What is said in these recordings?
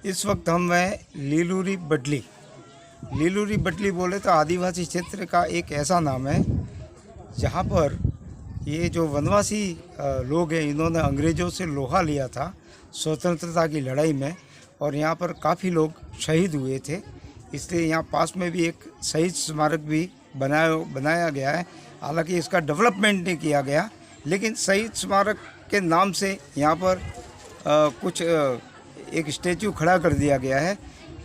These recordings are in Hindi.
इस वक्त हम हैं लीलूरी बडली। लीलूरी बडली बोले तो आदिवासी क्षेत्र का एक ऐसा नाम है जहाँ पर ये जो वनवासी लोग हैं, इन्होंने अंग्रेज़ों से लोहा लिया था स्वतंत्रता की लड़ाई में, और यहाँ पर काफ़ी लोग शहीद हुए थे। इसलिए यहाँ पास में भी एक शहीद स्मारक भी बनाया गया है। हालांकि इसका डेवलपमेंट नहीं किया गया, लेकिन शहीद स्मारक के नाम से यहाँ पर कुछ एक स्टैचू खड़ा कर दिया गया है।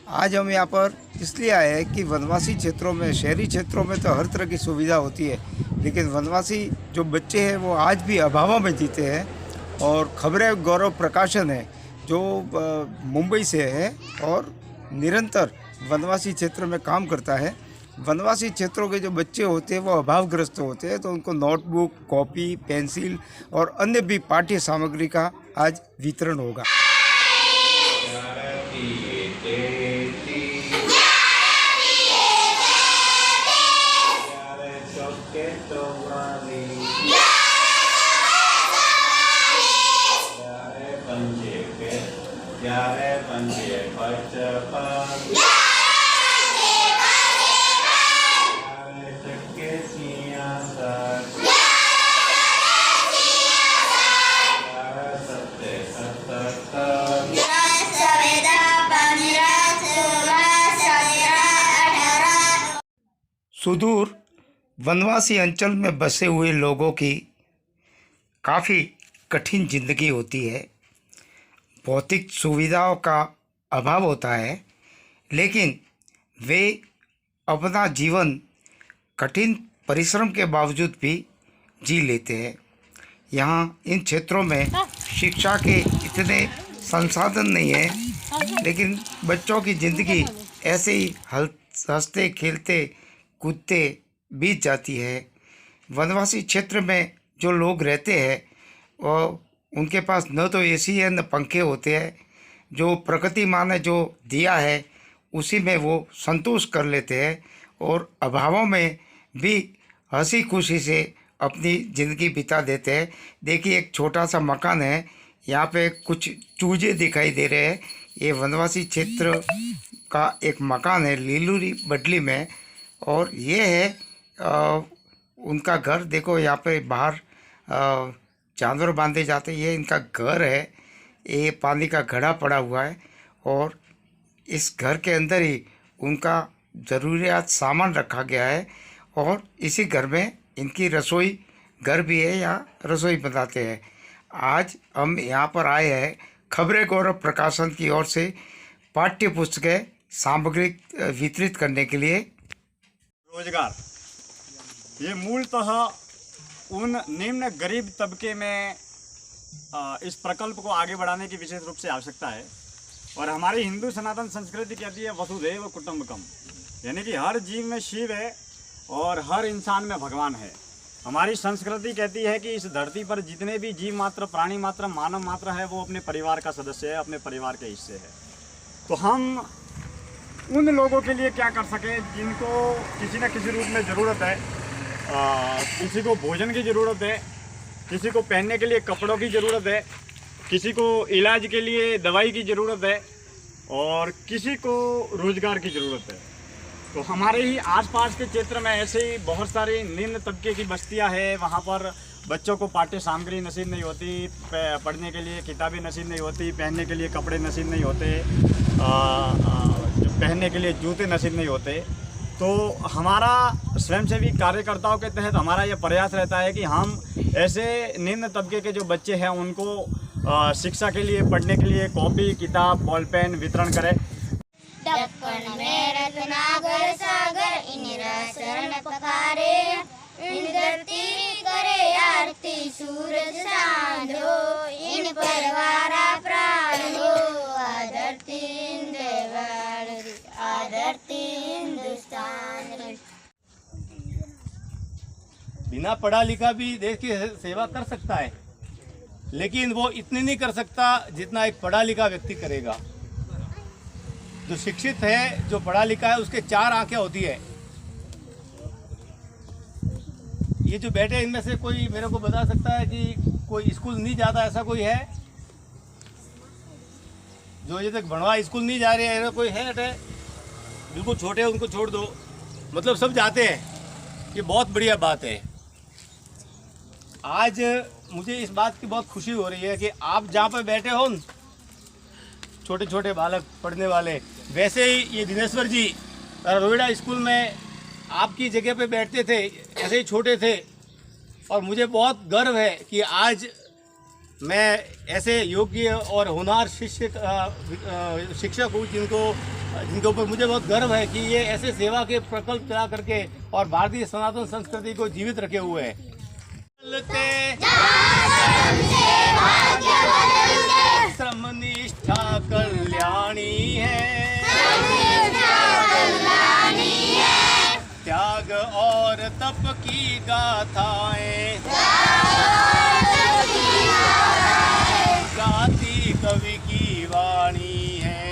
आज हम यहाँ पर इसलिए आए हैं कि वनवासी क्षेत्रों में, शहरी क्षेत्रों में तो हर तरह की सुविधा होती है, लेकिन वनवासी जो बच्चे हैं वो आज भी अभावों में जीते हैं। और खबरें गौरव प्रकाशन है जो मुंबई से है और निरंतर वनवासी क्षेत्र में काम करता है। वनवासी क्षेत्रों के जो बच्चे होते हैं वो अभावग्रस्त होते हैं, तो उनको नोटबुक, कॉपी, पेंसिल और अन्य भी पाठ्य सामग्री का आज वितरण होगा। सुदूर वनवासी अंचल में बसे हुए लोगों की काफ़ी कठिन जिंदगी होती है। भौतिक सुविधाओं का अभाव होता है, लेकिन वे अपना जीवन कठिन परिश्रम के बावजूद भी जी लेते हैं। यहाँ इन क्षेत्रों में शिक्षा के इतने संसाधन नहीं हैं, लेकिन बच्चों की ज़िंदगी ऐसे ही हंसते खेलते कूदते बीत जाती है। वनवासी क्षेत्र में जो लोग रहते हैं वो उनके पास न तो एसी है न पंखे होते हैं। जो प्रकृति माँ ने जो दिया है उसी में वो संतोष कर लेते हैं और अभावों में भी हंसी खुशी से अपनी ज़िंदगी बिता देते हैं। देखिए, एक छोटा सा मकान है, यहाँ पे कुछ चूजे दिखाई दे रहे हैं। ये वनवासी क्षेत्र का एक मकान है लीलूरी बडली में, और ये है उनका घर। देखो, यहाँ पे बाहर जानवर बांधे जाते हैं, ये इनका घर है। ये पानी का घड़ा पड़ा हुआ है और इस घर के अंदर ही उनका ज़रूरियात सामान रखा गया है, और इसी घर में इनकी रसोई घर भी है, यहाँ रसोई बनाते हैं। आज हम यहाँ पर आए हैं खबरें गौरव प्रकाशन की ओर से पाठ्य पुस्तकें सामग्री वितरित करने के लिए। रोजगार ये मूलतः उन निम्न गरीब तबके में इस प्रकल्प को आगे बढ़ाने की विशेष रूप से आवश्यकता है। और हमारी हिंदू सनातन संस्कृति कहती है वसुधैव कुटुंबकम, यानी कि हर जीव में शिव है और हर इंसान में भगवान है। हमारी संस्कृति कहती है कि इस धरती पर जितने भी जीव मात्र, प्राणी मात्र, मानव मात्र है वो अपने परिवार का सदस्य है, अपने परिवार के हिस्से है। तो हम उन लोगों के लिए क्या कर सकें जिनको किसी न किसी रूप में ज़रूरत है। किसी को भोजन की ज़रूरत है, किसी को पहनने के लिए कपड़ों की ज़रूरत है, किसी को इलाज के लिए दवाई की ज़रूरत है और किसी को रोज़गार की ज़रूरत है। तो हमारे ही आसपास के क्षेत्र में ऐसे ही बहुत सारी निम्न तबके की बस्तियां हैं। वहाँ पर बच्चों को पाठ्य सामग्री नसीब नहीं होती, पढ़ने के लिए किताबें नसीब नहीं होती, पहनने के लिए कपड़े नसीब नहीं होते, पहनने के लिए जूते नसीब नहीं होते। तो हमारा स्वयंसेवी कार्यकर्ताओं के तहत हमारा ये प्रयास रहता है कि हम ऐसे निम्न तबके के जो बच्चे हैं उनको शिक्षा के लिए, पढ़ने के लिए कॉपी, किताब, बॉल पेन वितरण करें। दक्कन में रत्नागर सागर इन शरण पखारे, इन धरती करे आरती सूरज चांद हो, इन परवारा प्राण हो, आदरती हिंदुस्तान। बिना पढ़ा लिखा भी देश की सेवा कर सकता है, लेकिन वो इतनी नहीं कर सकता जितना एक पढ़ा लिखा व्यक्ति करेगा। जो शिक्षित है, जो पढ़ा लिखा है, उसके चार आंखें होती है। ये जो बैठे इनमें से कोई मेरे को बता सकता है कि कोई स्कूल नहीं जाता, ऐसा कोई है? जो अभी तक बनवा स्कूल नहीं जा रहे हैं, कोई है अटे बिल्कुल छोटे हैं, उनको छोड़ दो, मतलब सब जाते हैं। ये बहुत बढ़िया बात है। आज मुझे इस बात की बहुत खुशी हो रही है कि आप जहाँ पर बैठे हो, छोटे छोटे बालक पढ़ने वाले, वैसे ही ये दिनेश्वर जी रोहिड़ा स्कूल में आपकी जगह पे बैठते थे, ऐसे ही छोटे थे। और मुझे बहुत गर्व है कि आज मैं ऐसे योग्य और होनहार शिक्षक हूँ जिनके ऊपर मुझे बहुत गर्व है कि ये ऐसे सेवा के प्रकल्प चला करके और भारतीय सनातन संस्कृति को जीवित रखे हुए हैं। श्रम निष्ठा कल्याणी है, त्याग और तप की गाथाएं गाती कवि की वाणी है।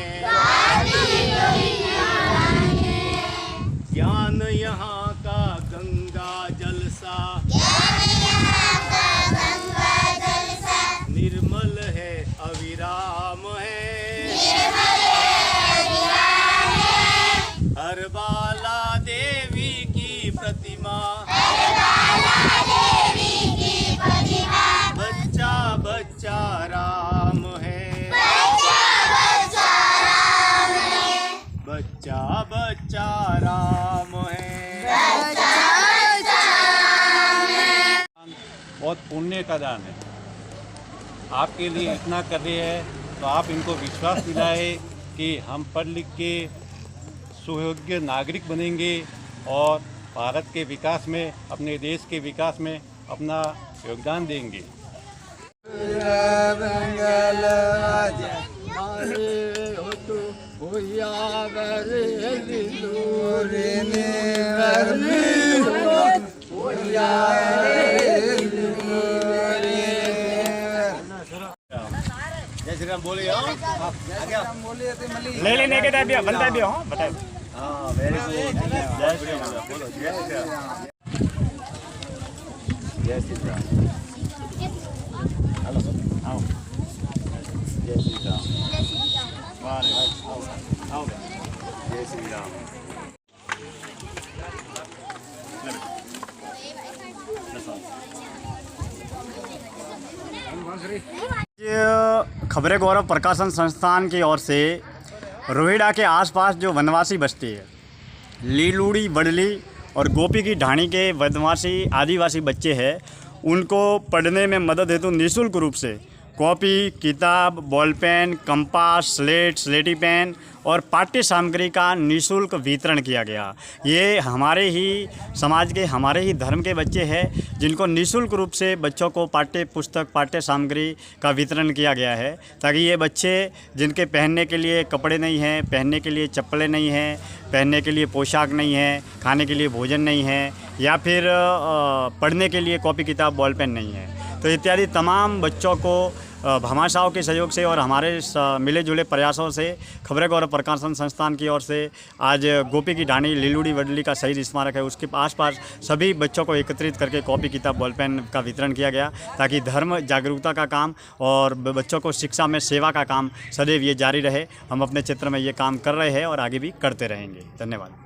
ज्ञान यहाँ का गंगा जल सा निर्मल है, अविराम है। हर बाला देवी की प्रतिमा, बच्चा बच्चा राम है, बच्चा बच्चा राम है। बहुत पुण्य का दान है। आपके लिए इतना कर रहे हैं तो आप इनको विश्वास दिलाए कि हम पढ़ लिख के सुयोग्य नागरिक बनेंगे और भारत के विकास में, अपने देश के विकास में अपना योगदान देंगे। जय श्री राम बोलिए। ले लेने के टाइप बनता भी हो बताए। हाँ, वेरी गुड। जय श्री राम बोलो। जय श्री राम। जय श्री राम। हेलो आओ। जय श्री राम। आओ। जय श्री राम। खबरें गौरव प्रकाशन संस्थान की ओर से रोहिड़ा के आसपास जो वनवासी बस्ती है, लीलूड़ी, वडली और गोपी की ढाणी के वनवासी आदिवासी बच्चे हैं, उनको पढ़ने में मदद हेतु निःशुल्क रूप से कॉपी, किताब, बॉल पेन, कंपास, स्लेट, स्लेटी पेन और पाठ्य सामग्री का निःशुल्क वितरण किया गया। ये हमारे ही समाज के, हमारे ही धर्म के बच्चे हैं जिनको निःशुल्क रूप से बच्चों को पाठ्य पुस्तक, पाठ्य सामग्री का वितरण किया गया है, ताकि ये बच्चे जिनके पहनने के लिए कपड़े नहीं हैं, पहनने के लिए चप्पलें नहीं हैं, पहनने के लिए पोशाक नहीं है, खाने के लिए भोजन नहीं है, या फिर पढ़ने के लिए कॉपी, किताब, बॉल पेन नहीं है, तो इत्यादि तमाम बच्चों को भामाशाहों के सहयोग से और हमारे मिले जुले प्रयासों से खबरें गौरव प्रकाशन संस्थान की ओर से आज गोपी की ढाणी, लीलूड़ी, वडली का शहीद स्मारक है, उसके आसपास सभी बच्चों को एकत्रित करके कॉपी, किताब, बॉल पेन का वितरण किया गया, ताकि धर्म जागरूकता का काम और बच्चों को शिक्षा में सेवा का काम सदैव ये जारी रहे। हम अपने क्षेत्र में ये काम कर रहे हैं और आगे भी करते रहेंगे। धन्यवाद।